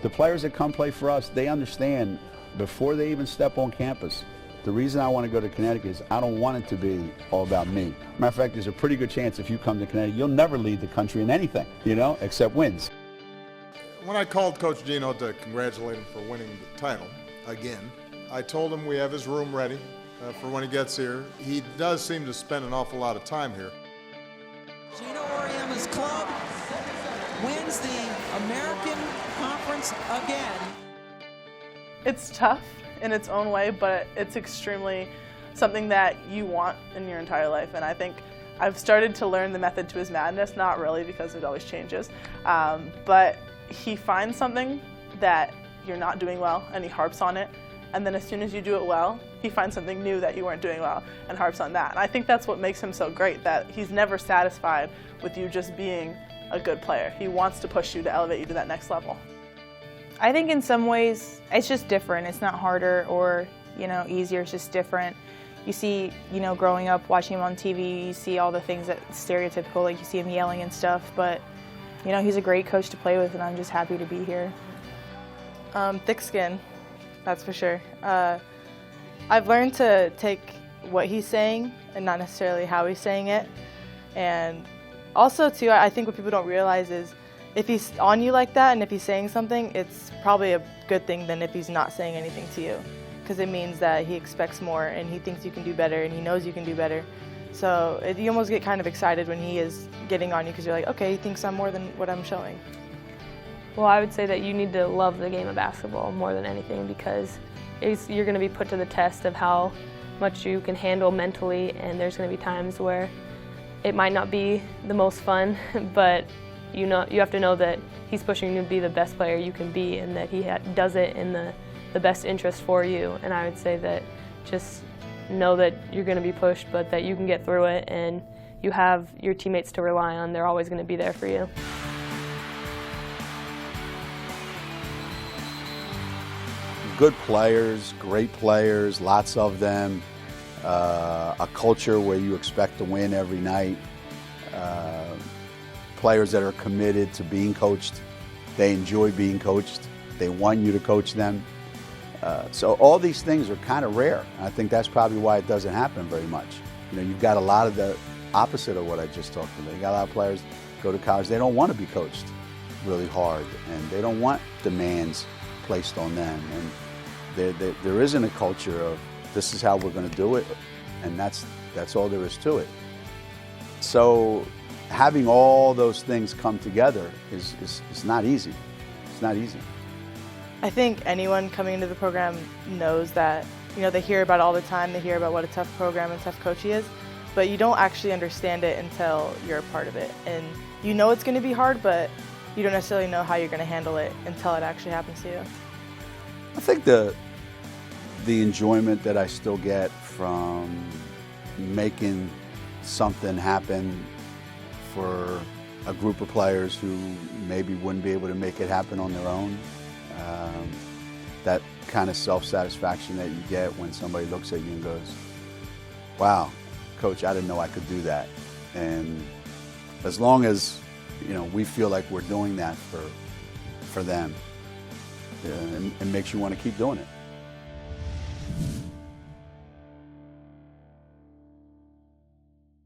The players that come play for us, they understand before they even step on campus, the reason I want to go to Connecticut is I don't want it to be all about me. Matter of fact, there's a pretty good chance if you come to Connecticut, you'll never lead the country in anything, except wins. When I called Coach Geno to congratulate him for winning the title again, I told him we have his room ready for when he gets here. He does seem to spend an awful lot of time here. Geno Auriemma's club wins the American Conference again. It's tough in its own way, but it's extremely something that you want in your entire life. And I think I've started to learn the method to his madness, not really because it always changes, but he finds something that you're not doing well and he harps on it. And then as soon as you do it well, he finds something new that you weren't doing well and harps on that. And I think that's what makes him so great, that he's never satisfied with you just being a good player. He wants to push you to elevate you to that next level. I think in some ways it's just different. It's not harder or, easier, it's just different. You see, growing up watching him on TV, you see all the things that stereotypical, like you see him yelling and stuff, but he's a great coach to play with and I'm just happy to be here. Thick skin. That's for sure. I've learned to take what he's saying and not necessarily how he's saying it. And also, too, I think what people don't realize is if he's on you like that and if he's saying something, it's probably a good thing than if he's not saying anything to you. Because it means that he expects more and he thinks you can do better and he knows you can do better. So you almost get kind of excited when he is getting on you because you're like, okay, he thinks I'm more than what I'm showing. Well, I would say that you need to love the game of basketball more than anything because you're going to be put to the test of how much you can handle mentally, and there's going to be times where it might not be the most fun, but you have to know that he's pushing you to be the best player you can be and that he does it in the best interest for you. And I would say that just know that you're going to be pushed, but that you can get through it and you have your teammates to rely on. They're always going to be there for you. Good players, great players, lots of them, a culture where you expect to win every night, players that are committed to being coached, they enjoy being coached, they want you to coach them. So all these things are kind of rare. I think that's probably why it doesn't happen very much. You've got a lot of the opposite of what I just talked about. You got a lot of players go to college, they don't want to be coached really hard and they don't want demands placed on them. And there isn't a culture of this is how we're going to do it, and that's all there is to it. So having all those things come together is not easy. It's not easy. I think anyone coming into the program knows that, they hear about it all the time, they hear about what a tough program and tough coach he is, but you don't actually understand it until you're a part of it. And it's going to be hard, but you don't necessarily know how you're going to handle it until it actually happens to you. I think the enjoyment that I still get from making something happen for a group of players who maybe wouldn't be able to make it happen on their own, that kind of self-satisfaction that you get when somebody looks at you and goes, wow, Coach, I didn't know I could do that. And as long as we feel like we're doing that for them, it makes you want to keep doing it.